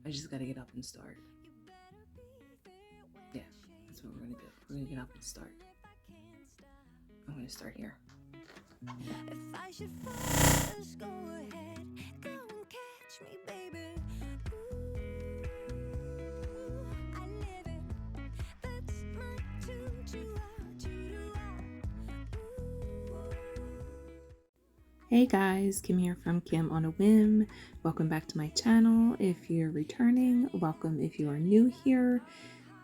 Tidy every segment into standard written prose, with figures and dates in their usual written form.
I just gotta get up and start. Yeah, that's what we're gonna do. We're gonna get up and start. I'm gonna start here. If I should fall, just go ahead, go and catch me, baby. Ooh, I live it. That's my tune to Hey guys, Kim here from Kim on a Whim. Welcome back to my channel. If you're returning, welcome if you are new here.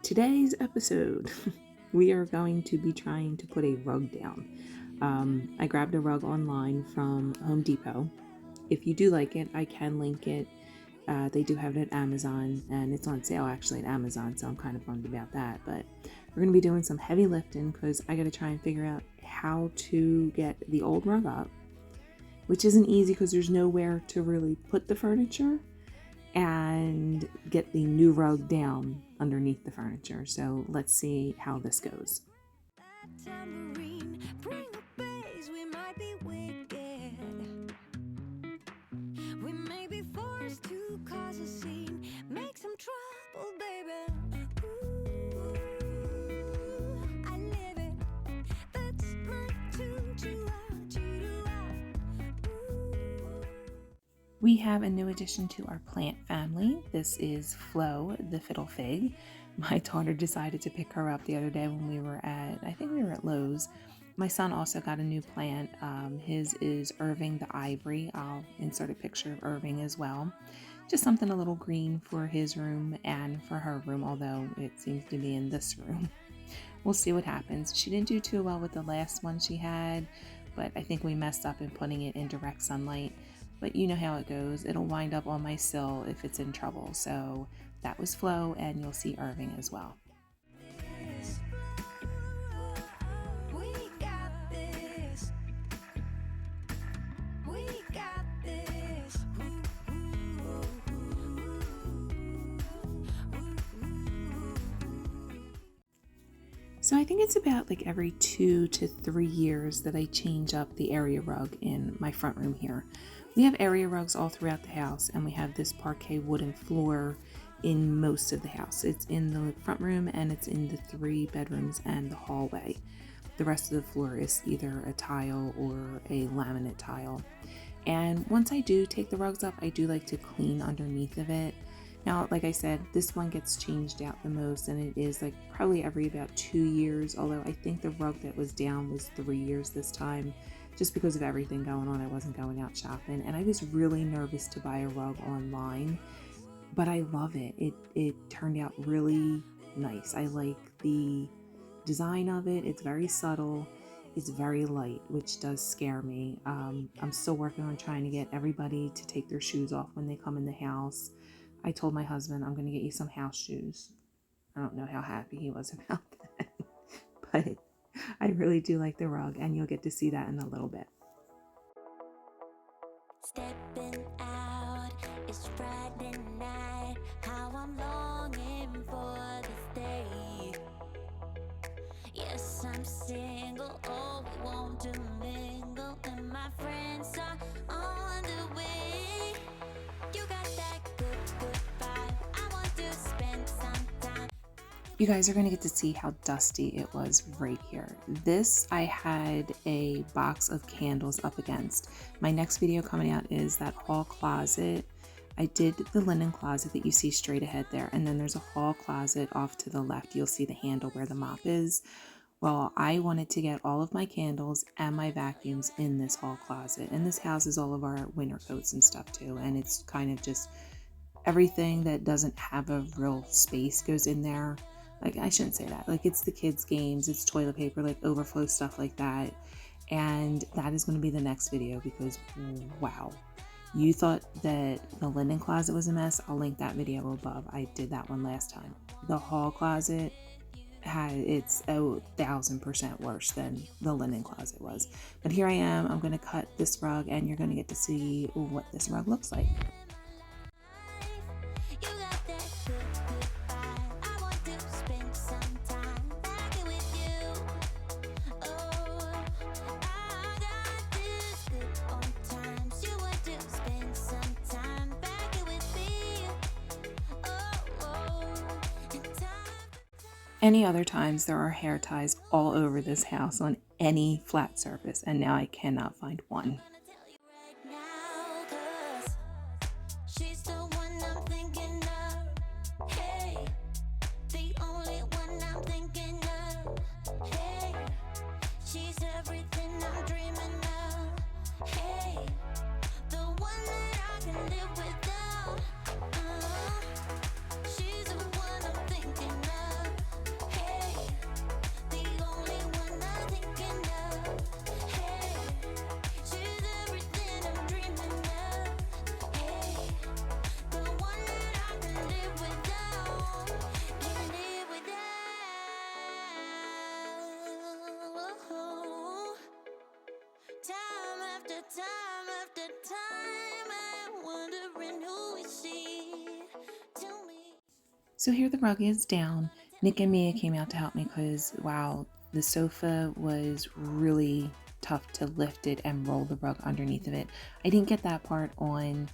Today's episode, we are going to be trying to put a rug down. I grabbed a rug online from Home Depot. If you do like it, I can link it. They do have it at Amazon, and it's on sale actually at Amazon, so I'm kind of bummed about that. But we're going to be doing some heavy lifting because I got to try and figure out how to get the old rug up, which isn't easy because there's nowhere to really put the furniture, and get the new rug down underneath the furniture. So let's see how this goes. tambourine, bring a bass, we might be wicked. We may be forced to cause a scene, make some trouble, baby. Ooh, I live it. That's my tune to We have a new addition to our plant family. This is Flo, the fiddle fig. My daughter decided to pick her up the other day when we were at Lowe's. My son also got a new plant. His is Irving the Ivory. I'll insert a picture of Irving as well. Just something a little green for his room and for her room, although it seems to be in this room. We'll see what happens. She didn't do too well with the last one she had, but I think we messed up in putting it in direct sunlight. But you know how it goes. It'll wind up on my sill if it's in trouble. So that was Flo, and you'll see Irving as well. this. We got this. We got this. So I think it's about like every 2 to 3 years that I change up the area rug in my front room here. We have area rugs all throughout the house, and we have this parquet wooden floor in most of the house. It's in the front room and it's in the 3 bedrooms and the hallway. The rest of the floor is either a tile or a laminate tile. And once I do take the rugs up, I do like to clean underneath of it. Now, like I said, this one gets changed out the most, and it is like probably every about 2 years, although I think the rug that was down was 3 years this time. Just because of everything going on, I wasn't going out shopping, and I was really nervous to buy a rug online, but I love it. It turned out really nice. I like the design of it. It's very subtle. It's very light, which does scare me. I'm still working on trying to get everybody to take their shoes off when they come in the house. I told my husband I'm going to get you some house shoes. I don't know how happy he was about that, but I really do like the rug, and you'll get to see that in a little bit. Stepping out, it's Friday night. How I'm longing for this day. Yes, I'm single. Oh, we want to mingle, and my friends are on the way. You got that good vibe. I want to spend some time. You guys are going to get to see how dusty it was right here. This I had a box of candles up against. My next video coming out is that hall closet. I did the linen closet that you see straight ahead there, and then there's a hall closet off to the left. You'll see the handle where the mop is. Well, I wanted to get all of my candles and my vacuums in this hall closet, and this houses all of our winter coats and stuff too, and it's kind of just everything that doesn't have a real space goes in there. Like, I shouldn't say that. Like, it's the kids' games, it's toilet paper, like overflow stuff like that. And that is going to be the next video because, wow. You thought that the linen closet was a mess? I'll link that video above. I did that one last time. The hall closet it's 1,000% worse than the linen closet was. But here I am. I'm going to cut this rug, and you're going to get to see what this rug looks like. You got that good vibe. I want to spend some time back with you. Oh, I got this good on times. You want to spend some time back with me. Any other times there are hair ties all over this house on any flat surface, and now I cannot find one. Gonna tell you right now, 'cause she's the one I'm thinking of. Hey, the only one I'm thinking of. Hey, she's everything I'm dreaming of. Hey, the one that I can live without. She's the one I'm thinking of. Hey, the only one I'm thinking of. Hey, she's everything I'm dreaming of. Hey, the one that I can live without. Can live without. Time after time after time, I'm wondering who is she? Tell me. So here the rug is down. Nick and Mia came out to help me because, wow, the sofa was really tough to lift it and roll the rug underneath of it. I didn't get that part on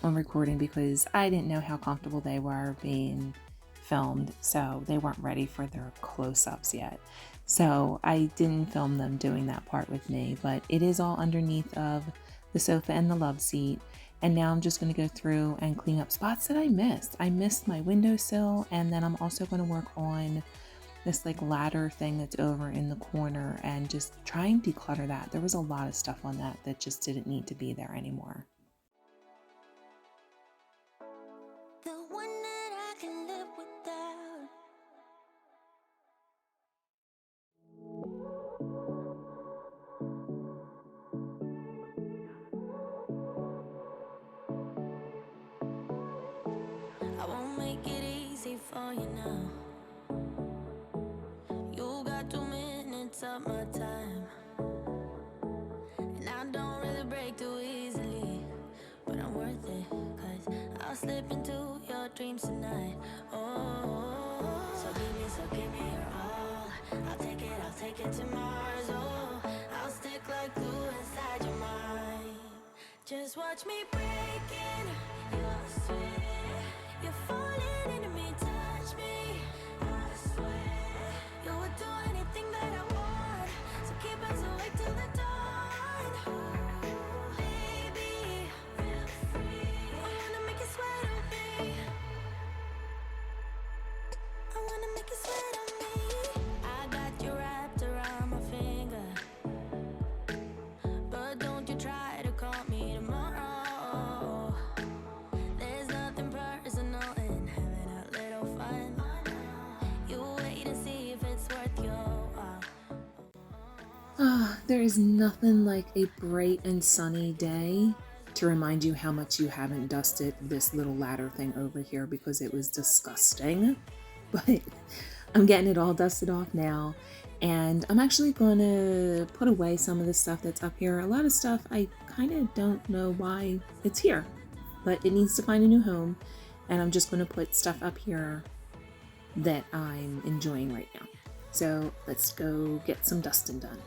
recording because I didn't know how comfortable they were being filmed, so they weren't ready for their close-ups yet. So I didn't film them doing that part with me, but it is all underneath of the sofa and the love seat. And now I'm just going to go through and clean up spots that I missed. I missed my windowsill, and then I'm also going to work on this like ladder thing that's over in the corner and just try and declutter that. There was a lot of stuff on that that just didn't need to be there anymore. The one that I can live without. I won't make it easy for you now. You got 2 minutes of my time, and I don't really break too easily, but I'm worth it, 'cause I'll slip into your dreams tonight. Oh, so give me your all. I'll take it to Mars. Oh, I'll stick like glue inside your mind. Just watch me breaking your sweat. You're falling into me, touch me. I swear you would do anything that I want, so keep us awake till the dawn. Baby, feel free. I wanna make you sweat on me. I wanna make you sweat on me. I got you wrapped around my finger, but don't you try to call me tomorrow. There's nothing personal in having a little fun. You wait and see if it's worth your while. There is nothing like a bright and sunny day to remind you how much you haven't dusted this little ladder thing over here because it was disgusting. But I'm getting it all dusted off now, and I'm actually going to put away some of the stuff that's up here. A lot of stuff I kind of don't know why it's here, but it needs to find a new home, and I'm just going to put stuff up here that I'm enjoying right now. So let's go get some dusting done.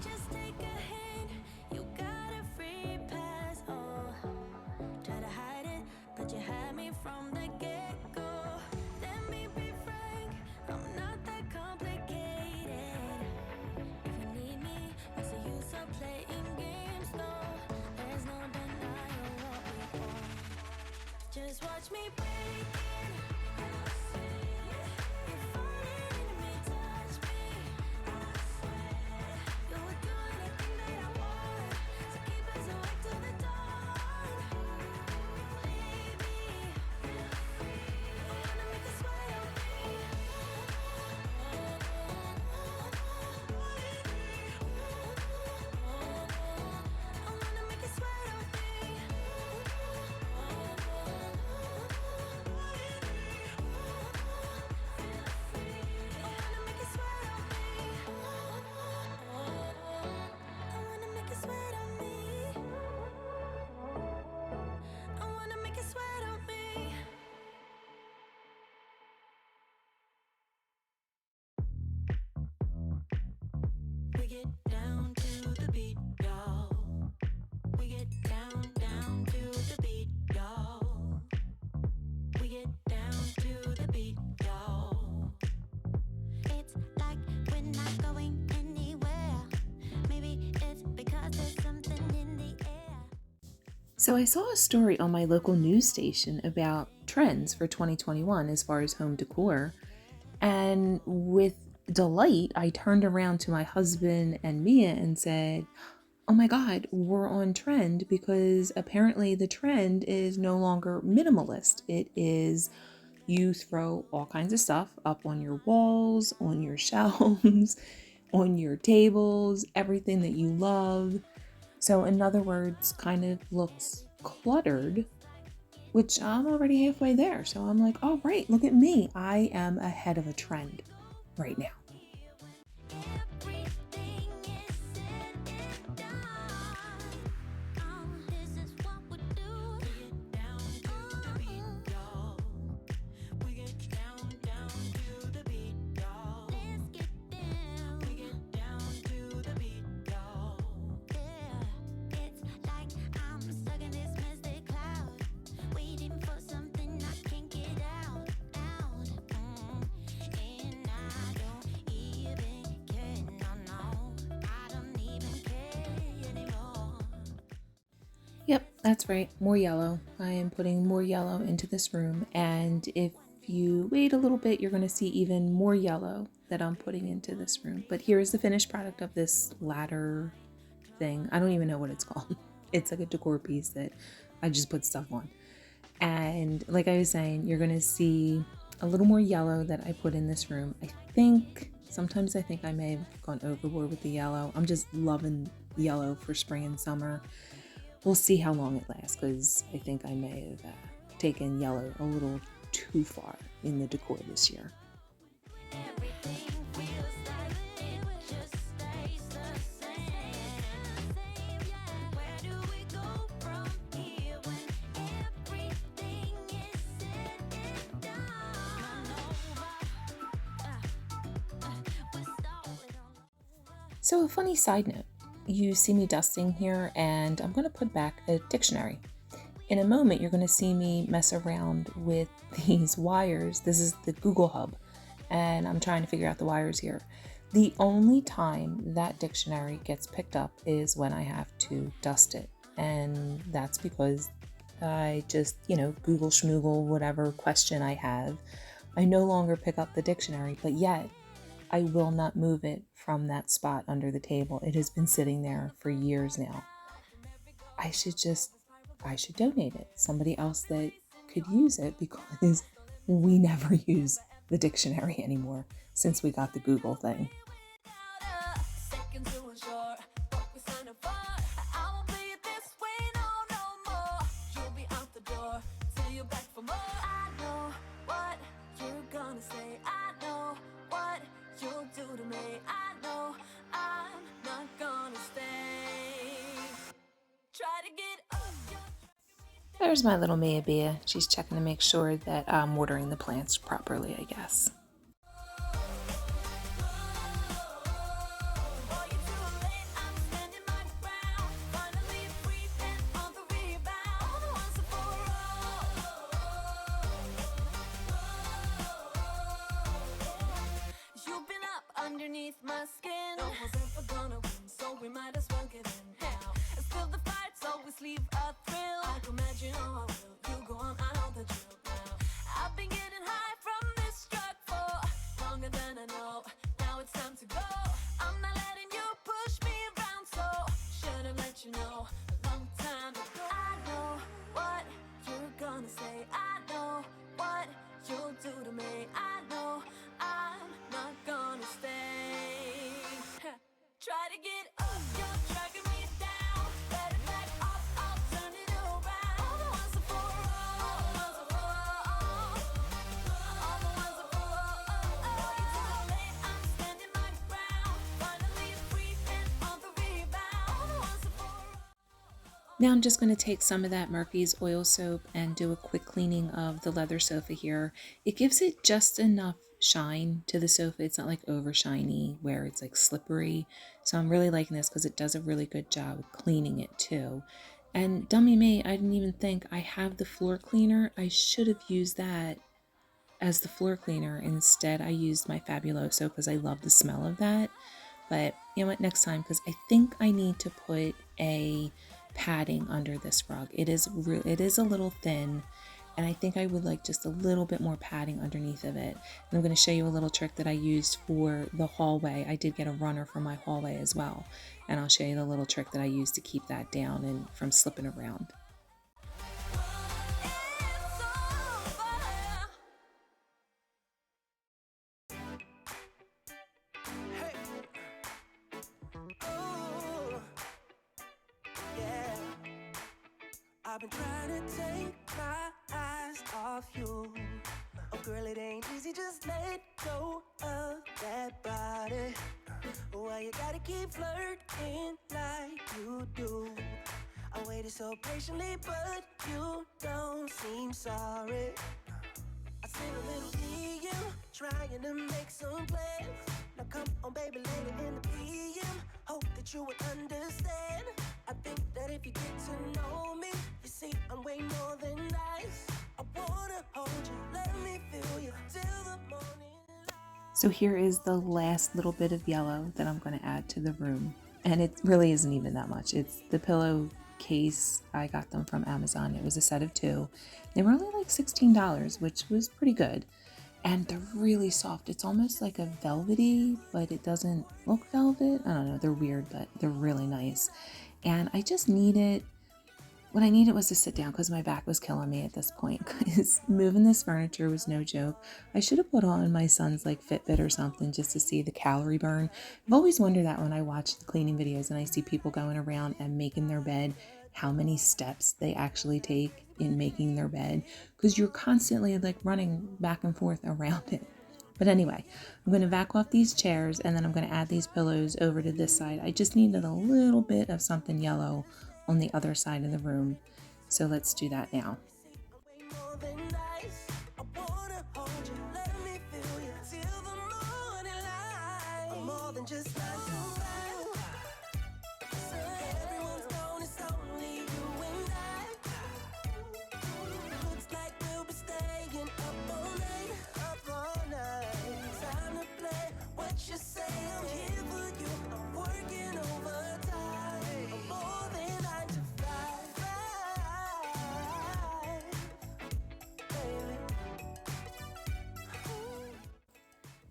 Just take a hint, you got a free pass. Oh, try to hide it, but you had me from the get-go. Let me be frank, I'm not that complicated. If you need me, what's the use of playing games? No, there's no denying what we want. Just watch me break in. You're falling into me, touch me. I swear you would do anything that I want, so keep us awake till the dawn. Baby, feel free. I wanna make you sweat on me. I wanna make you sweat on me. We get down to the beat, y'all. We get down, down to the beat, y'all. We get down to the beat, y'all. It's like we're not going anywhere. Maybe it's because there's something in the air. So I saw a story on my local news station about trends for 2021 as far as home decor. And with delight, I turned around to my husband and Mia and said, "Oh my God, we're on trend because apparently the trend is no longer minimalist. It is you throw all kinds of stuff up on your walls, on your shelves, on your tables, everything that you love. So, in other words, kind of looks cluttered, which I'm already halfway there. So I'm like, oh, right, look at me. I am ahead of a trend right now." Everything is said and done. This is what we do. We get down to the beat, y'all. We get down, down to the beat, y'all. Let's get down. We get down to the beat, y'all. Yeah, it's like I'm stuck in this misty cloud, waiting for something I can't get out. And I don't even care, no, I don't even care anymore. Yep, that's right. More yellow. I am putting more yellow into this room. And if you wait a little bit, you're going to see even more yellow that I'm putting into this room. But here is the finished product of this ladder thing. I don't even know what it's called. It's like a decor piece that I just put stuff on. And like I was saying, you're going to see a little more yellow that I put in this room. Sometimes I think I may have gone overboard with the yellow. I'm just loving yellow for spring and summer. We'll see how long it lasts because I think I may have taken yellow a little too far in the decor this year. Everything feels like it will just stay the same. Where do we go from here when everything is said and done? We're starting all over. So a funny side note, you see me dusting here and I'm going to put back a dictionary. In a moment, you're going to see me mess around with these wires. This is the Google Hub, and I'm trying to figure out the wires here. The only time that dictionary gets picked up is when I have to dust it. And that's because I just, Google schmoogle whatever question I have. I no longer pick up the dictionary, but yet I will not move it from that spot under the table. It has been sitting there for years now. I should donate it. Somebody else that could use it because we never use the dictionary anymore since we got the Google thing. Seconds to ensure what we signed up for. I won't play it this way, no more. You'll be out the door till you're back for more. I know what you're gonna say. I know what you'll do to me. I know I'm not gonna stay. Try to get up. There's my little Mia Bia. She's checking to make sure that I'm watering the plants properly, I guess. You've been up underneath my skin. No one's ever gonna win, so we might as well get in now. And still the fights always leave a thrill. I can imagine how I will. You go on, I know the drill now. I've been getting high from this drug for longer than I know. Now it's time to go. I'm not letting you push me around, so should have let you know a long time ago. I know what you're gonna say. I know what you'll do to me. I know I'm not gonna stay. Try to get up, you're dragging me down. Let it back off, I'll turn it around. All the ones are for all the ones are for You're too late, I'm standing my ground. Finally free and on the rebound. All the ones are for Now I'm just going to take some of that Murphy's oil soap and do a quick cleaning of the leather sofa here. It gives it just enough shine to the sofa. It's not like over shiny where it's like slippery. So I'm really liking this because it does a really good job cleaning it too. And dummy me, I didn't even think I have the floor cleaner. I should have used that as the floor cleaner. Instead, I used my Fabuloso because I love the smell of that. But you know what, next time, because I think I need to put a padding under this rug. It is a little thin, and I think I would like just a little bit more padding underneath of it. And I'm going to show you a little trick that I used for the hallway. I did get a runner for my hallway as well, and I'll show you the little trick that I used to keep that down and from slipping around. I've been trying to take my eyes off you. Oh girl, it ain't easy, just let go of that body. Why you gotta keep flirting like you do? I waited so patiently, but you don't seem sorry. I seen a little DM, trying to make some plans. Now come on baby, later in the PM, hope that you would understand. I think that if you get to know me, you see I'm way more than nice. I wanna hold you, let me feel you till the morning light. So here is the last little bit of yellow that I'm going to add to the room. And it really isn't even that much. It's the pillow case. I got them from Amazon. It was a set of 2. They were only like $16, which was pretty good. And they're really soft. It's almost like a velvety, but it doesn't look velvet. I don't know. They're weird, but they're really nice. And I just needed, what I needed was to sit down because my back was killing me at this point. Because moving this furniture was no joke. I should have put on my son's like Fitbit or something just to see the calorie burn. I've always wondered that when I watch the cleaning videos and I see people going around and making their bed, how many steps they actually take in making their bed, because you're constantly like running back and forth around it. But anyway, I'm going to vac off these chairs and then I'm going to add these pillows over to this side. I just needed a little bit of something yellow on the other side of the room. So let's do that now.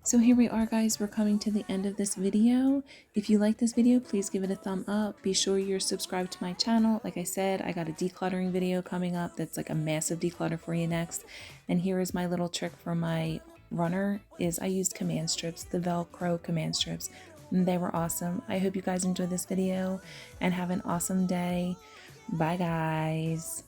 So here we are, guys. We're coming to the end of this video. If you like this video, please give it a thumb up. Be sure you're subscribed to my channel. Like I said, I got a decluttering video coming up that's like a massive declutter for you next. And here is my little trick for my runner is I used command strips, the Velcro command strips. And they were awesome. I hope you guys enjoyed this video and have an awesome day. Bye, guys.